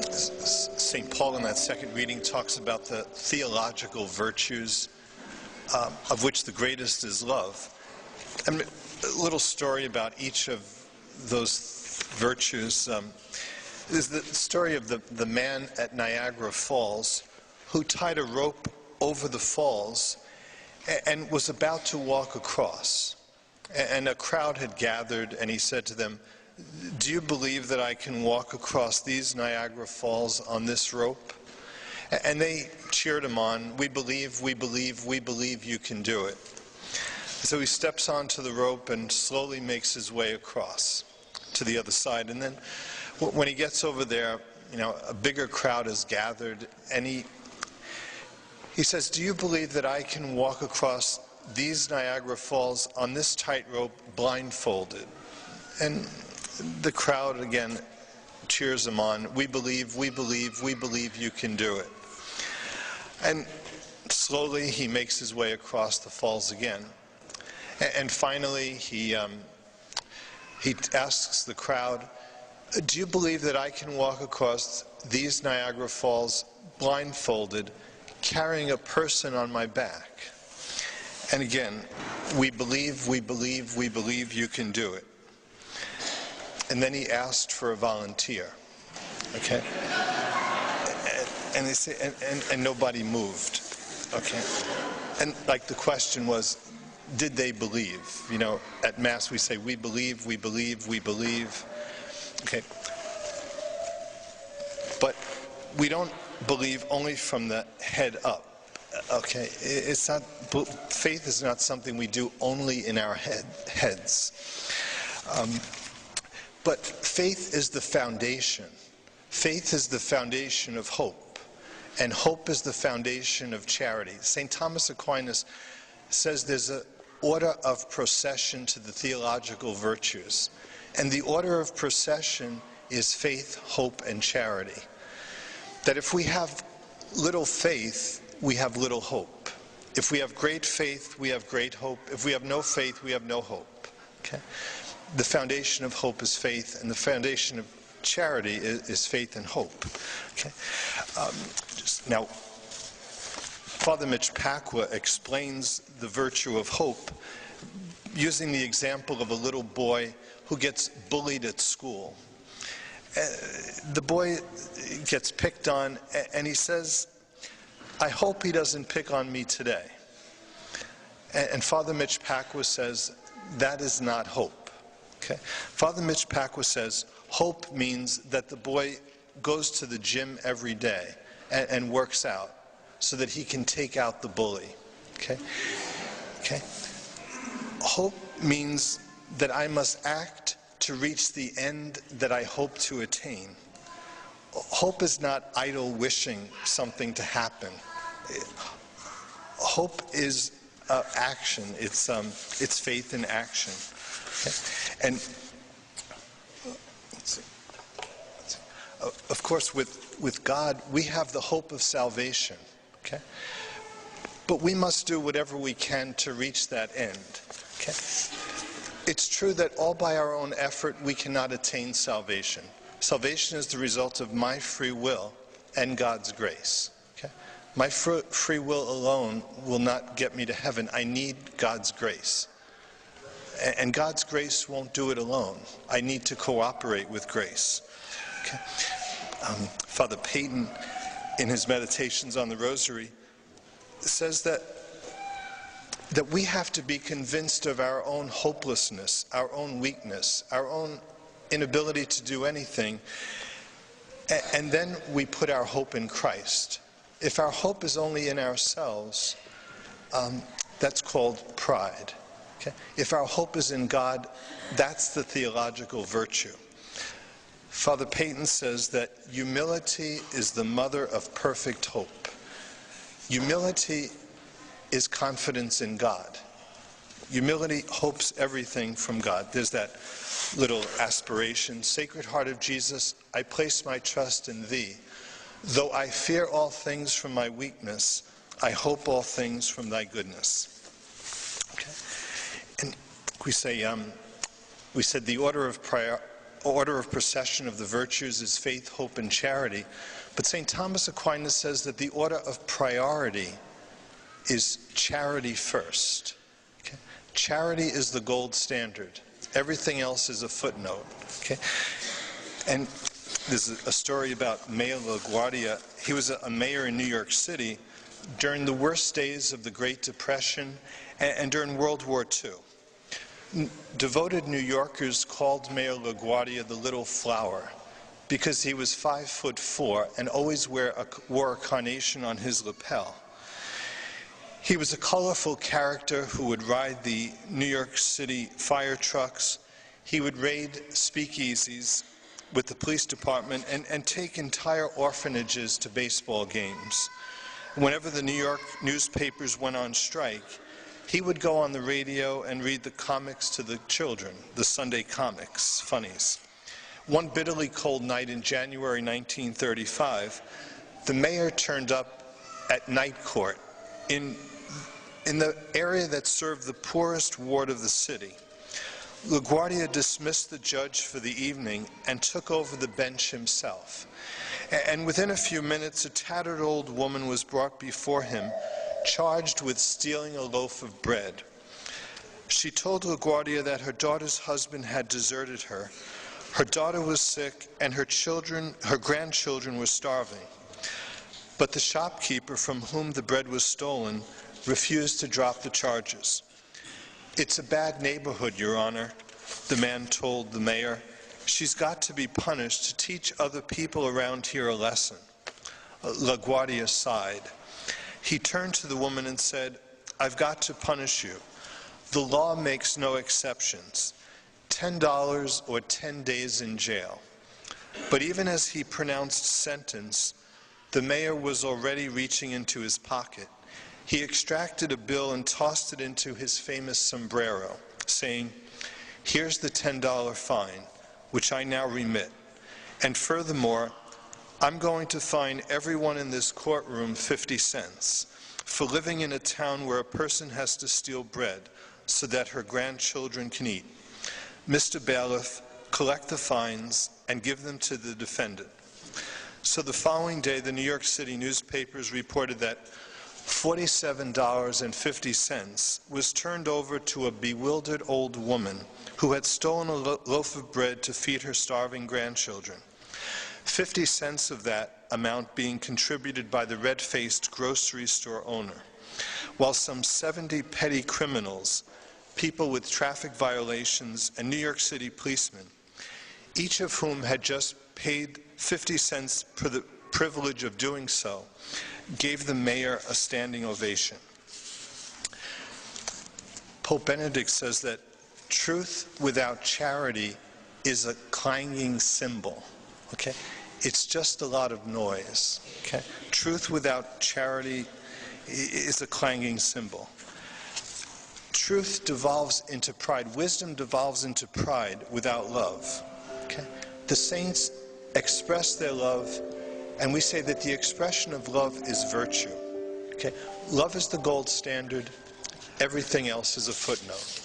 St. Paul in that second reading talks about the theological virtues, of which the greatest is love. And a little story about each of those virtues is the story of the man at Niagara Falls who tied a rope over the falls and was about to walk across. And a crowd had gathered, and he said to them, "Do you believe that I can walk across these Niagara Falls on this rope?" And they cheered him on. "We believe, we believe, we believe you can do it." So he steps onto the rope and slowly makes his way across to the other side. And then when he gets over there, a bigger crowd is gathered, and he says, "Do you believe that I can walk across these Niagara Falls on this tightrope blindfolded?" And the crowd again cheers him on. "We believe, we believe, we believe you can do it." And slowly he makes his way across the falls again. And finally he asks the crowd, "Do you believe that I can walk across these Niagara Falls blindfolded, carrying a person on my back?" And again, "We believe, we believe, we believe you can do it." And then he asked for a volunteer. Okay? And they say, and nobody moved. Okay? And like the question was, did they believe? At Mass we say, "We believe, we believe, we believe." Okay? But we don't believe only from the head up. Okay? It's not, faith is not something we do only in our heads. But faith is the foundation. Faith is the foundation of hope. And hope is the foundation of charity. St. Thomas Aquinas says there's an order of procession to the theological virtues. And the order of procession is faith, hope, and charity. That if we have little faith, we have little hope. If we have great faith, we have great hope. If we have no faith, we have no hope. Okay? The foundation of hope is faith, and the foundation of charity is faith and hope. Okay? Now, Father Mitch Pacwa explains the virtue of hope using the example of a little boy who gets bullied at school. The boy gets picked on, and he says, "I hope he doesn't pick on me today." And Father Mitch Pacwa says, that is not hope. Okay? Father Mitch Pacwa says, hope means that the boy goes to the gym every day and works out so that he can take out the bully. Okay? Okay? Hope means that I must act to reach the end that I hope to attain. Hope is not idle wishing something to happen. Hope is action. It's faith in action. Okay? And let's see. Of course, with God, we have the hope of salvation. Okay? But we must do whatever we can to reach that end. Okay? It's true that all by our own effort we cannot attain salvation. Salvation is the result of my free will and God's grace. Okay? My free will alone will not get me to heaven. I need God's grace. And God's grace won't do it alone. I need to cooperate with grace. Okay? Father Peyton, in his meditations on the Rosary, says that we have to be convinced of our own hopelessness, our own weakness, our own inability to do anything, and then we put our hope in Christ. If our hope is only in ourselves, that's called pride. Okay? If our hope is in God, that's the theological virtue. Father Peyton says that humility is the mother of perfect hope. Humility is confidence in God. Humility hopes everything from God. There's that little aspiration, Sacred Heart of Jesus, I place my trust in Thee. Though I fear all things from my weakness, I hope all things from Thy goodness. Okay? And we said the order of order of procession of the virtues is faith, hope, and charity. But St. Thomas Aquinas says that the order of priority is charity first. Okay? Charity is the gold standard. Everything else is a footnote. Okay? And there's a story about Mayor LaGuardia. He was a mayor in New York City during the worst days of the Great Depression and during World War II. Devoted New Yorkers called Mayor LaGuardia the Little Flower because he was 5'4" and always wore a carnation on his lapel. He was a colorful character who would ride the New York City fire trucks. He would raid speakeasies with the police department and take entire orphanages to baseball games. Whenever the New York newspapers went on strike, he would go on the radio and read the comics to the children, the Sunday comics, funnies. One bitterly cold night in January 1935, the mayor turned up at night court in the area that served the poorest ward of the city. LaGuardia dismissed the judge for the evening and took over the bench himself. And within a few minutes, a tattered old woman was brought before him, charged with stealing a loaf of bread. She told LaGuardia that her daughter's husband had deserted her. Her daughter was sick, and her grandchildren were starving. But the shopkeeper from whom the bread was stolen refused to drop the charges. "It's a bad neighborhood, Your Honor," the man told the mayor. "She's got to be punished to teach other people around here a lesson." LaGuardia sighed. He turned to the woman and said, "I've got to punish you. The law makes no exceptions. $10 or 10 days in jail." But even as he pronounced sentence, the mayor was already reaching into his pocket. He extracted a bill and tossed it into his famous sombrero, saying, "Here's the $10 fine, which I now remit. And furthermore, I'm going to fine everyone in this courtroom 50 cents for living in a town where a person has to steal bread so that her grandchildren can eat. Mr. Bailiff, collect the fines and give them to the defendant." So the following day, the New York City newspapers reported that $47.50 was turned over to a bewildered old woman who had stolen a loaf of bread to feed her starving grandchildren. 50 cents of that amount being contributed by the red-faced grocery store owner, while some 70 petty criminals, people with traffic violations, and New York City policemen, each of whom had just paid 50 cents for the privilege of doing so, gave the mayor a standing ovation. Pope Benedict says that truth without charity is a clanging cymbal. Okay? It's just a lot of noise. Okay? Truth without charity is a clanging cymbal. Truth devolves into pride. Wisdom devolves into pride without love. Okay? The saints express their love, and we say that the expression of love is virtue. Okay? Love is the gold standard. Everything else is a footnote.